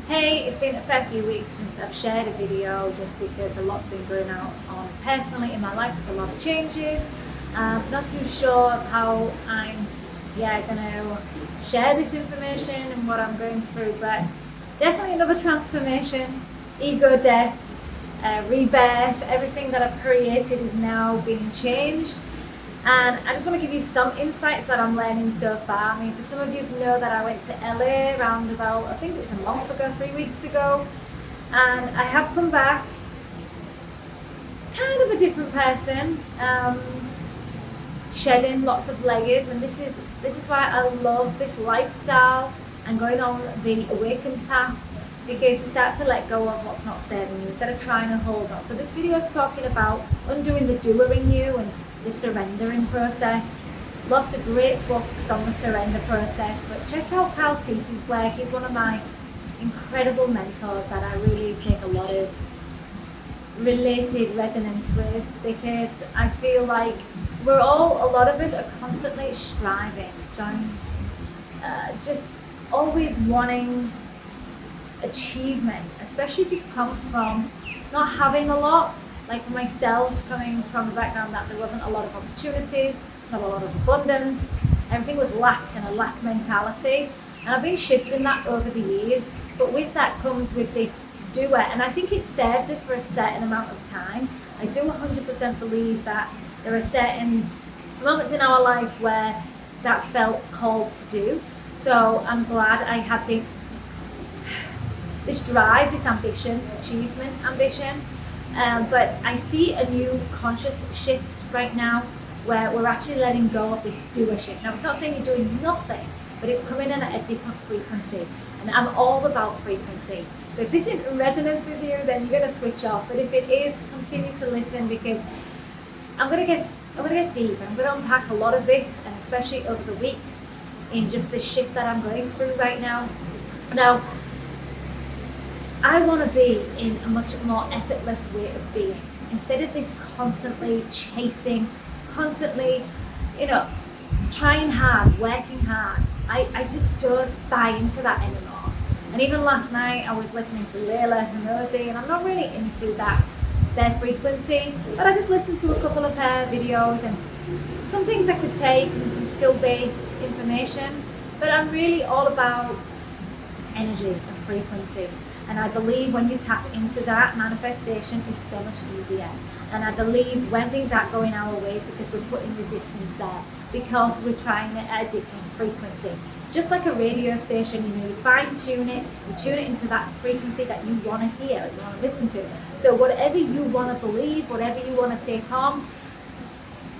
Hey, it's been a fair few weeks since I've shared a video just because a lot's been going on personally in my life. There's a lot of changes. Not too sure how I'm going to share this information and what I'm going through, but definitely another transformation, ego deaths, rebirth, everything that I've created is now being changed. And I just want to give you some insights that I'm learning so far. I mean, for some of you who know that I went to LA around about, I think it was a month ago, 3 weeks ago. And I have come back kind of a different person, shedding lots of layers. And this is why I love this lifestyle and going on the awakened path, because you start to let go of what's not serving you instead of trying to hold on. So this video is talking about undoing the doer in you and the surrendering process. Lots of great books on the surrender process, but check out Cal Cease's work. He's one of my incredible mentors that I really take a lot of related resonance with, because I feel like a lot of us are constantly striving, just always wanting achievement, especially if you come from not having a lot. Like for myself, coming from a background that there wasn't a lot of opportunities, not a lot of abundance, everything was lack and a lack mentality. And I've been shifting that over the years, but with that comes with this doer. And I think it served us for a certain amount of time. I do 100% believe that there are certain moments in our life where that felt called to do. So I'm glad I had this drive, this ambition, this achievement ambition. But I see a new conscious shift right now where we're actually letting go of this doer shift. Now, it's not saying you're doing nothing, but it's coming in at a different frequency. And I'm all about frequency. So if this is in resonance with you, then you're going to switch off. But if it is, continue to listen, because I'm going to get deep. I'm going to unpack a lot of this, and especially over the weeks, in just the shift that I'm going through right now. Now, I want to be in a much more effortless way of being. Instead of this constantly chasing, constantly, trying hard, working hard. I just don't buy into that anymore. And even last night I was listening to Layla Hanosi, and I'm not really into their frequency, but I just listened to a couple of her videos and some things I could take and some skill-based information. But I'm really all about energy and frequency. And I believe when you tap into that, manifestation is so much easier. And I believe when things aren't going our ways, because we're putting resistance there, because we're trying it at a different frequency. Just like a radio station, you fine tune it, you tune it into that frequency that you want to hear, that you want to listen to. So whatever you want to believe, whatever you want to take on,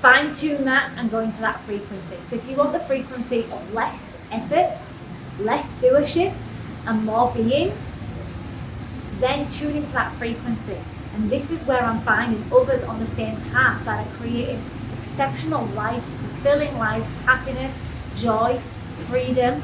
fine tune that and go into that frequency. So if you want the frequency of less effort, less doership, and more being, then tune into that frequency. And this is where I'm finding others on the same path that are creating exceptional lives, fulfilling lives, happiness, joy, freedom,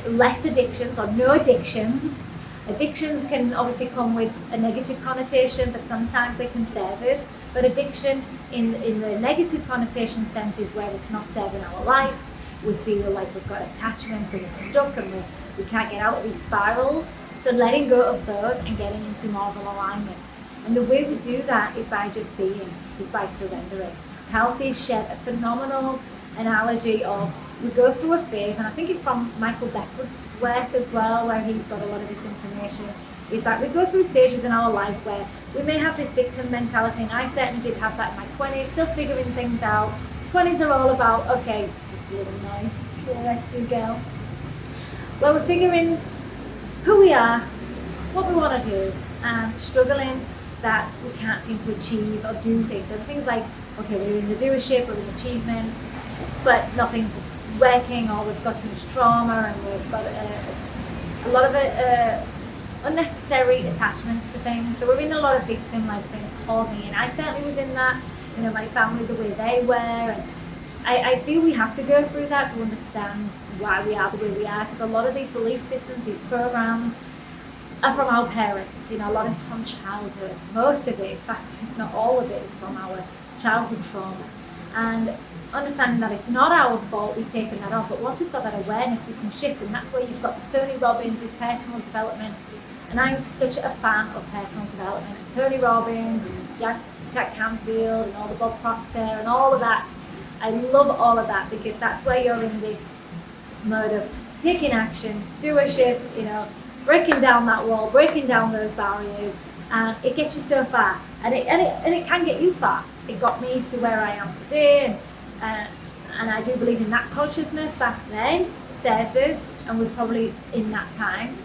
less addictions or no addictions. Addictions can obviously come with a negative connotation, but sometimes they can serve us. But addiction in the negative connotation sense is where it's not serving our lives. We feel like we've got attachments and we're stuck and we can't get out of these spirals. So letting go of those and getting into more of an alignment. And the way we do that is by just being, is by surrendering. Kelsey shared a phenomenal analogy of we go through a phase, and I think it's from Michael Beckwith's work as well, where he's got a lot of this information, is that we go through stages in our life where we may have this victim mentality, and I certainly did have that in my 20s, still figuring things out. 20s are all about, okay, this little knife, little rescue girl. Well, we're figuring who we are, what we want to do, and struggling that we can't seem to achieve or do things. And things like, okay, we're in the doership, we're in achievement, but nothing's working, or we've got too much trauma, and we've got a lot of unnecessary attachments to things. So we're in a lot of victim, like saying, call me. And I certainly was in that, my family, the way they were. And I feel we have to go through that to understand why we are the way we are, because a lot of these belief systems, these programs, are from our parents. A lot of it's from childhood. Most of it, in fact, if not all of it, is from our childhood trauma. And understanding that it's not our fault we've taken that on, but once we've got that awareness, we can shift, and that's where you've got Tony Robbins, this personal development. And I'm such a fan of personal development. Tony Robbins and Jack Canfield and all the Bob Proctor and all of that. I love all of that because that's where you're in this mode of taking action, doership, breaking down that wall, breaking down those barriers, and it gets you so far. And it can get you far. It got me to where I am today, and I do believe in that consciousness back then served us and was probably in that time.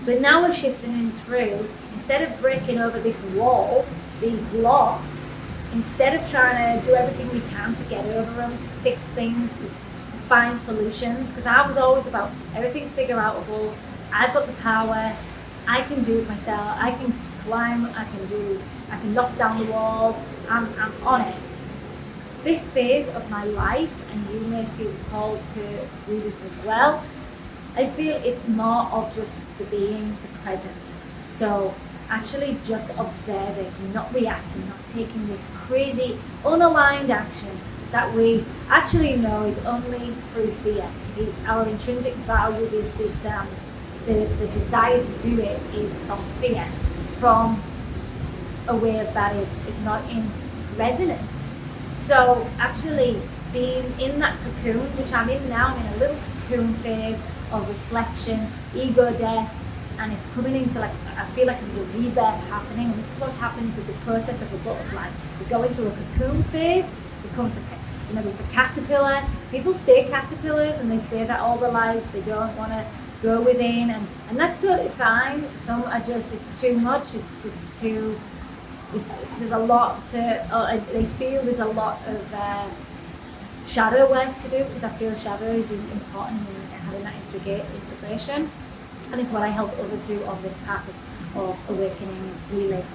But now we're shifting in through, instead of breaking over this wall, these blocks, instead of trying to do everything we can to get over them, to fix things, to find solutions, because I was always about everything's figure outable, I've got the power, I can do it myself, I can climb, I can knock down the wall, I'm on it. This phase of my life, and you may feel called to do this as well, I feel it's more of just the being, the presence. So actually just observing, not reacting, not taking this crazy, unaligned action that we actually know is only through fear. Is our intrinsic value, is this the desire to do it is from fear, from a way that is not in resonance. So actually being in that cocoon, which I'm in now, I'm in a little cocoon phase of reflection, ego death, and it's coming into I feel like there's a rebirth happening, and this is what happens with the process of a butterfly. We go into a cocoon phase, becomes there's the caterpillar. People stay caterpillars and they stay that all their lives. They don't want to go within, and that's totally fine. Some are just, it's too much, it's too, there's a lot to, they feel there's a lot of shadow work to do, because I feel shadow is important in having that integration, and it's what I help others do on this path of awakening and healing.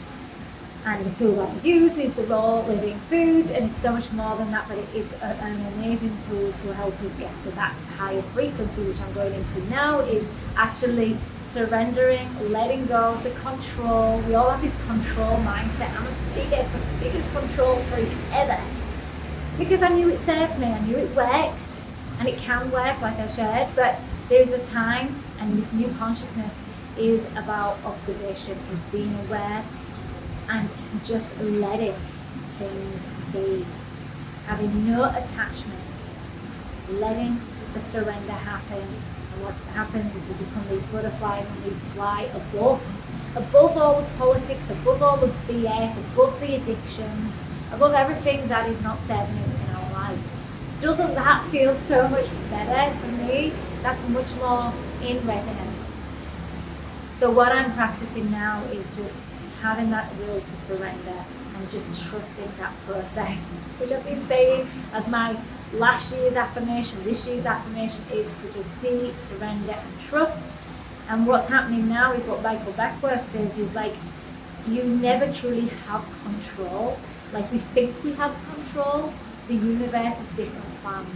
And the tool that I use is the raw living foods, and it's so much more than that, but it's an amazing tool to help us get to that higher frequency, which I'm going into now, is actually surrendering, letting go of the control. We all have this control mindset. I'm the biggest control freak ever, because I knew it served me, I knew it worked, and it can work, like I shared, but there's a time, and this new consciousness is about observation, is being aware, and just letting things be, having no attachment, letting the surrender happen. And what happens is we become these butterflies, and we fly above all the politics, above all the BS, above the addictions, above everything that is not serving us in our life. Doesn't that feel so much better for me? That's much more in resonance. So what I'm practicing now is just having that will to surrender and just trusting that process, which I've been saying as my last year's affirmation, this year's affirmation is to just be, surrender and trust. And what's happening now is what Michael Beckworth says is you never truly have control. We think we have control. The universe has different plans,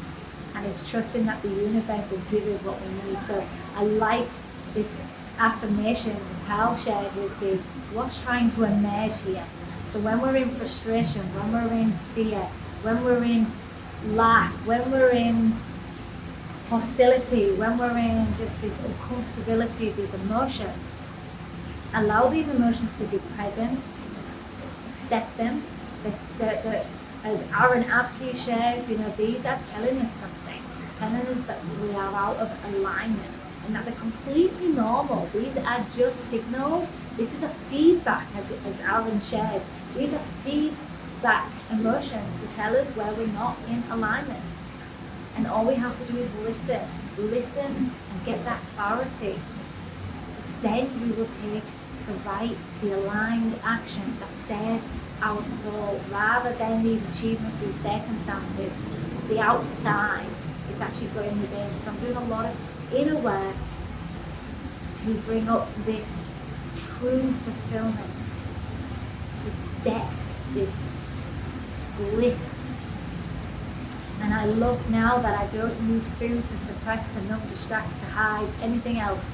and it's trusting that the universe will give us what we need. So I like this affirmation Carl shared with the what's trying to emerge here. So when we're in frustration, when we're in fear, when we're in lack, when we're in hostility, when we're in just this uncomfortability, these emotions, allow these emotions to be present, accept them. As Aaron Apke shares, these are telling us something, telling us that we are out of alignment, and that they're completely normal. These are just signals. This is a feedback, as Aaron shares. These are feedback emotions to tell us where we're not in alignment. And all we have to do is listen and get that clarity. Then we will take the aligned action that serves our soul, rather than these achievements, these circumstances, the outside. It's actually going within. So I'm doing a lot of inner work to bring up this true fulfillment, this depth, this bliss. And I love now that I don't use food to suppress, to numb, distract, to hide anything else.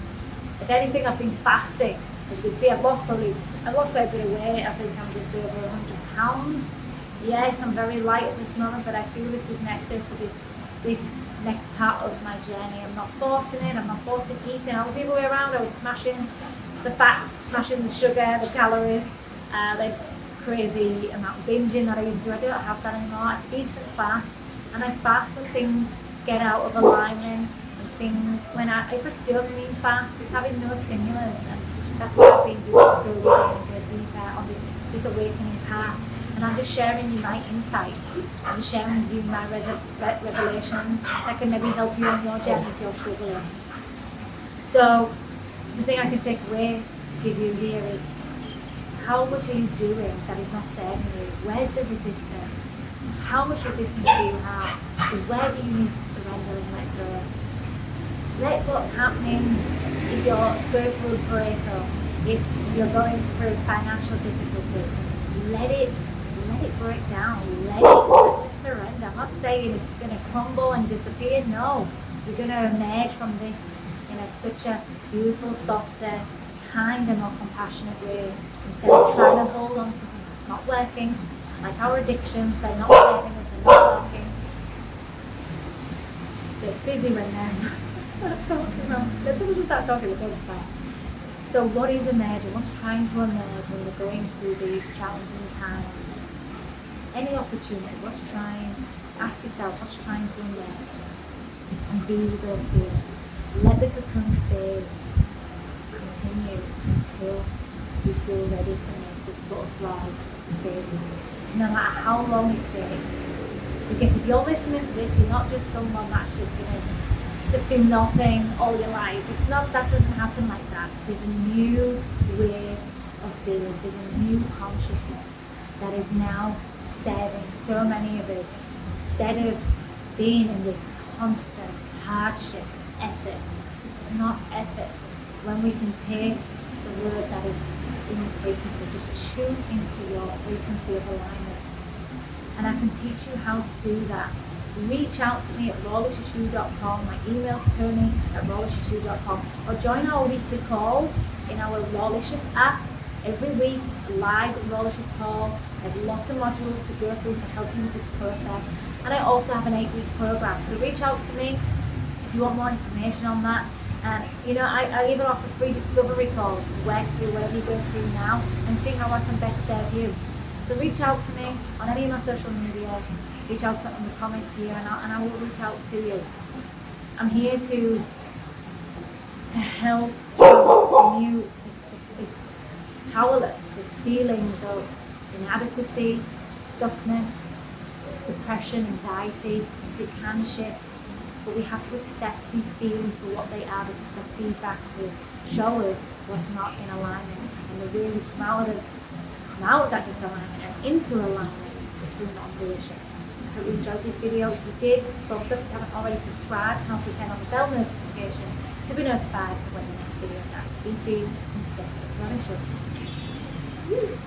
If anything, I've been fasting. As you can see, I've lost quite a bit of weight. I think I'm just over 100 pounds. yes, I'm very light at this moment, but I feel this is necessary for this next part of my journey. I'm not forcing it, I'm not forcing eating. I was the other way around, I was smashing the fats, smashing the sugar, the calories, like crazy amount of binging that I used to do. I don't have that anymore. I feast and fast, and I fast when things get out of alignment, and things it's like dopamine fast, it's having no stimulus, and that's what I've been doing to go within and go deeper on this awakening path. And I'm just sharing you my insights. I'm just sharing with you my revelations that can maybe help you on your journey if you're struggling. So the thing I can take away to give you here is, how much are you doing that is not serving you? Where's the resistance? How much resistance do you have? So where do you need to surrender and let go? Let what's happening if you're going through a breakup, if you're going through financial difficulty, let it break down. Let it just surrender. I'm not saying it's going to crumble and disappear. No, you're going to emerge from this in such a beautiful, softer, kinder, more compassionate way. Instead of trying to hold on to something that's not working, like our addictions, they're not serving us, they're not working. It's busy when they start talking about. As soon as we start talking, it goes back. So what is emerging? What's trying to emerge when we're going through these challenging times? Any opportunity, what's trying, ask yourself what's trying to emerge, and be with those feelings. Let the cocoon phase continue until you feel ready to make this butterfly experience, no matter how long it takes. Because if you're listening to this, you're not just someone that's just going to just do nothing all your life. It's not, that doesn't happen like that. There's a new way of being, there's a new consciousness that is now serving so many of us, instead of being in this constant hardship, effort. It's not effort. When we can take the word that is in the frequency, just tune into your frequency of alignment. And I can teach you how to do that. Reach out to me at rawlicious.com. My email's Toni at rawlicious.com, or join our weekly calls in our Rawlicious app. Every week, a live Rawlicious call. I have lots of modules to go through to help you with this process. And I also have an 8-week program. So reach out to me if you want more information on that. And I even offer free discovery calls to work through whatever you're going through now and see how I can best serve you. So reach out to me on any of my social media. Reach out to me in the comments here, and I will reach out to you. I'm here to help transmute this powerless, this feelings of inadequacy, stuckness, depression, anxiety. Yes, it can shift, but we have to accept these feelings for what they are, because they're feedback to show us what's not in alignment. And the way we come out of that disalignment and into alignment is through non-volition. I hope you enjoyed this video. If you did, thumbs up if you haven't already subscribed, and also turn on the bell notification to be notified when the next video is out. Be free and stay Rawlicious.